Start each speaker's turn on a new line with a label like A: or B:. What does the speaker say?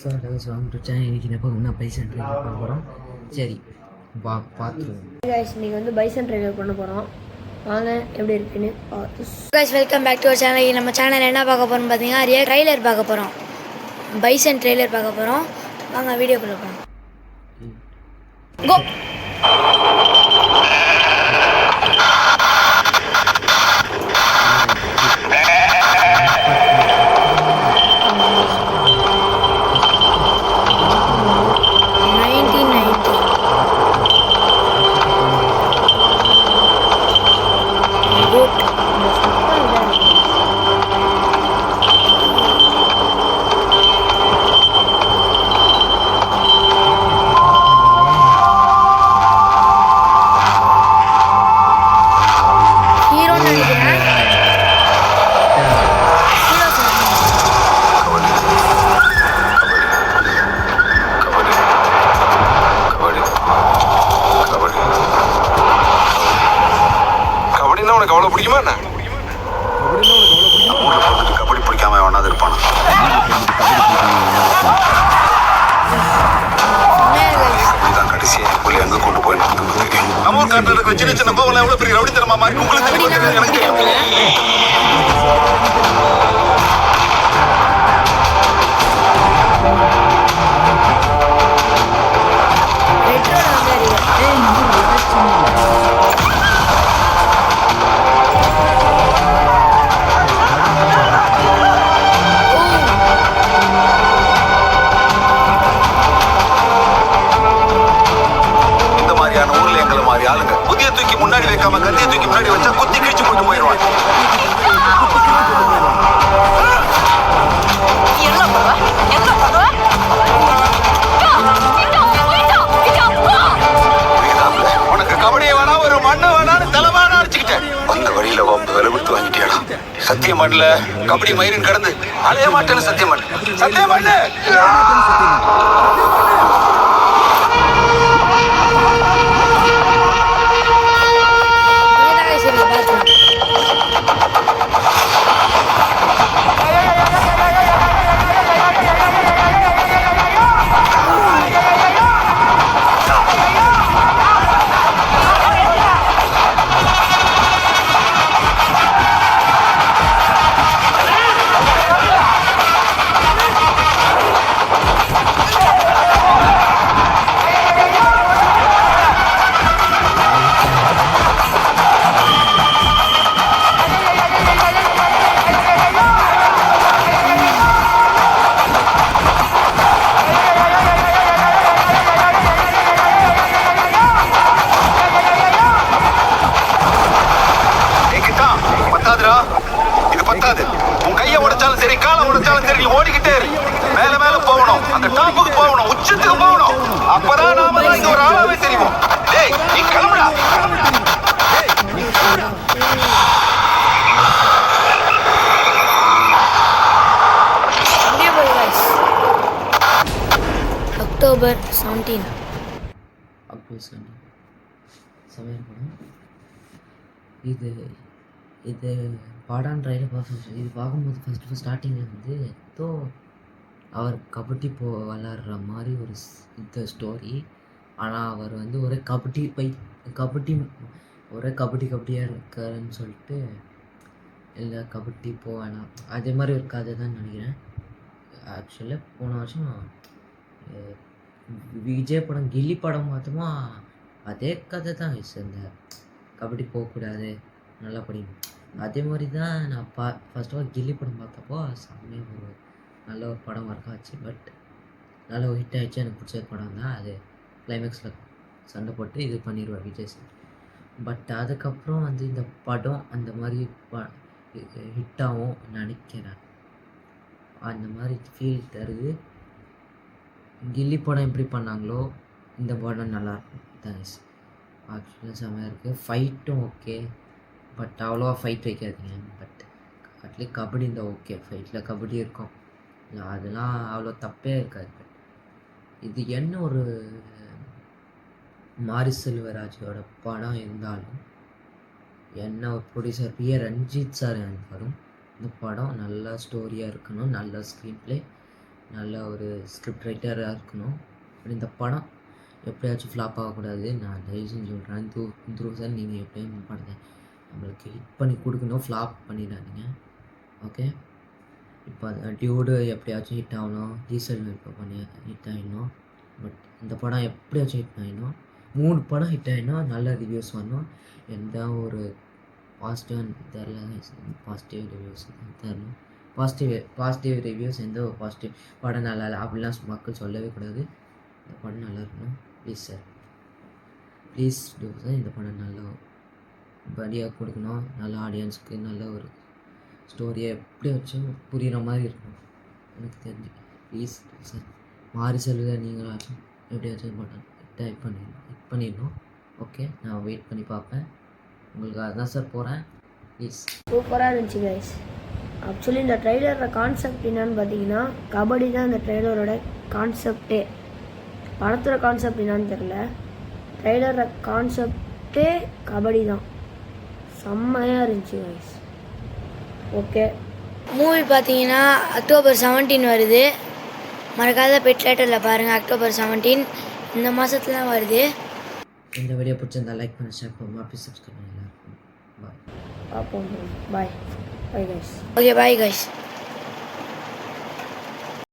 A: So guys வாங்க to channel இன்றைக்கி எப்போ இன்னும் பைசன் ட்ரெயிலர் பண்ண போகிறோம். சரி வா பார்த்துருவோம்.
B: கைஸ் இன்றைக்கி வந்து பைசன் ட்ரெயிலர் பண்ண போகிறோம். வாங்க எப்படி இருக்குன்னு பார்த்து. Guys welcome back to our channel. நம்ம சேனல் என்ன பார்க்க போகிறோம்னு பார்த்தீங்கன்னா ரியல் ட்ரெய்லர் பார்க்க போகிறோம். பைசன் ட்ரெய்லர் பார்க்க போகிறோம். வாங்க வீடியோக்குள்ளே போகிறோம். கோ
C: கவலை பிடிக்குமா என்ன? கபடி பிடிக்காம வேணாது இருப்பானா? கடைசியா எங்க கொண்டு போய் நம்ம காட்டுல இருக்கிற சின்ன சின்ன பவன் எவ்வளவு பெரிய ரவுடித்தனமா மாறி உங்களுக்கு தெரியும், எனக்கு தெரியும். புதிய தூக்கி முன்னாடி வைக்காம கத்திய தூக்கி முன்னாடி வச்சா குத்தி கிழிச்சு கொண்டு போயிடுவாங்க. உனக்கு கபடியை வேணா ஒரு மண்ணு வேணான்னு தலைவான அடிச்சுக்கிட்டேன். வந்த வழியில வம்பு விலவிட்டு வாங்கிட்டியாடா. சத்தியம் பண்ணல கபடி மயிரின் கடந்து அலைய மாட்டேன்னு சத்தியம் பண்ணு. சத்தியம் பண்ணு. இது பத்தாது. உன் கையை உடைச்சாலும் சரி, காலை உடைச்சாலும் சரி, நீ ஓடிக்கிட்டே இரு. மேல மேல போகணும், அந்த டாப்புக்கு போகணும், உச்சத்துக்கு போகணும். அப்பதான் நாம தான் இங்க ஒரு ஆளாவே தெரியும். டேய் நீ கிளம்புடா.
B: October 17
A: சமையல் படம் இது இது படம் ட்ரைலர் பார்க்க இது பார்க்கும்போது ஃபஸ்ட்டு ஸ்டார்டிங்கில் வந்து ஏதோ அவர் கபடி விளாட்ற மாதிரி ஒரு இந்த ஸ்டோரி. ஆனால் அவர் வந்து ஒரே கபடி ஒரே கபடியாக இருக்காருன்னு சொல்லிட்டு இல்லை கபடி வேணாம் அதே மாதிரி ஒரு கதை தான் நினைக்கிறேன். ஆக்சுவலாக போன வருஷம் விஜய் படம் கில்லி படம் பார்த்தோமா அதே கதை தான். இந்த கபடி போகக்கூடாது நல்லா படிக்கணும் அதே மாதிரி தான் நான் ஃபர்ஸ்ட் ஆஃப் ஆல் கில்லி படம் பார்த்தப்போ செம்மையாக ஒரு நல்ல ஒரு படம் ஒர்க் ஆச்சு. பட் நல்ல ஒரு ஹிட் ஆகிடுச்சு. எனக்கு பிடிச்ச படம் தான் அது. கிளைமேக்ஸில் சண்டை போட்டு இது பண்ணிடுவார் விஜய் சார். பட் அதுக்கப்புறம் வந்து இந்த படம் அந்த மாதிரி ஹிட்டாகவும் நினைக்கிறேன். அந்த மாதிரி ஃபீல் தருது. கில்லி படம் எப்படி பண்ணாங்களோ இந்த படம் நல்லாயிருக்கும். தேங்க்ஸ். ஆக்சுவலாக செம்மையாக இருக்குது. ஃபைட்டும் ஓகே, பட் அவ்வளோவா ஃபைட் வைக்காதீங்க. பட் அட்லீஸ்ட் கபடி இந்த ஓகே, ஃபைட்டில் கபடி இருக்கும், அதெல்லாம் அவ்வளோ தப்பே இருக்காது. பட் இது என்ன ஒரு மாரி செல்வராஜோட படம் இருந்தாலும் என்ன ஒரு ப்ரொடியூசர் ரஞ்சித் சார் எனக்கு வரும். இந்த படம் நல்ல ஸ்டோரியாக இருக்கணும், நல்ல ஸ்க்ரீன் ப்ளே, நல்ல ஒரு ஸ்கிரிப்ட் ரைட்டராக இருக்கணும். பட் இந்த படம் எப்படியாச்சும் ஃப்ளாப் ஆகக்கூடாது. நான் தயவு செஞ்சு சொல்கிறேன். சார் நீங்கள் எப்படியும் படத்தை நம்மளுக்கு ஹிட் பண்ணி கொடுக்கணும், ஃப்ளாப் பண்ணிடாதீங்க. ஓகே, இப்போ டியூடு எப்படியாச்சும் ஹிட் ஆகணும், டீசல் இப்போ பண்ணி ஹிட் ஆகிடணும். பட் இந்த படம் எப்படியாச்சும் ஹிட் ஆகிடணும். 3 படம் ஹிட் ஆகிடணும், நல்ல ரிவ்யூஸ் வரணும். எந்த ஒரு பாசிட்டிவ் ரிவ்யூஸ் தரணும். பாசிட்டிவ் ரிவ்யூஸ், எந்த ஒரு பாசிட்டிவ் படம் நல்லா இல்லை அப்படிலாம் மக்கள் சொல்லவே கூடாது. இந்த படம் நல்லா இருக்கணும். Please sir, please do sir. இந்த படம் நல்லா படியாக கொடுக்கணும், நல்ல ஆடியன்ஸுக்கு நல்ல ஒரு ஸ்டோரியை எப்படி வச்சும் புரிகிற மாதிரி இருக்கணும் எனக்கு தெரிஞ்சு. ப்ளீஸ் சார், மாறி செல்வதை நீங்களாச்சும் எப்படியாச்சும் படம் ஹிட் பண்ணிடணும். ஓகே, நான் வெயிட் பண்ணி பார்ப்பேன். உங்களுக்கு அதுதான் சார் போகிறேன். ப்ளீஸ்.
B: சூப்பராக இருந்துச்சு கைஸ். ஆக்சுவலி இந்த ட்ரெய்லரோட கான்செப்ட் என்னன்னு பார்த்தீங்கன்னா, கபடி தான் இந்த ட்ரெய்லரோட கான்செப்டே. படத்தோட கான்செப்ட் என்னான்னு தெரில, ட்ரெய்லரோட கான்செப்டே கபடி தான். செம்மையாக இருந்துச்சு கைஸ். ஓகே, மூவி பார்த்தீங்கன்னா அக்டோபர் 17 வருது. மறக்காத போய் தியேட்டரில் பாருங்கள். அக்டோபர் 17 இந்த மாதத்துல தான் வருது.
A: இந்த வீடியோ பிடிச்சிருந்தா லைக் பண்ணி ஷேர் பண்ணுங்கள். ப்ளீஸ் சப்ஸ்கிரைப் பண்ணி எல்லாருக்கும் பாய்.
B: பார்ப்போம். Bye guys. Okay, bye guys.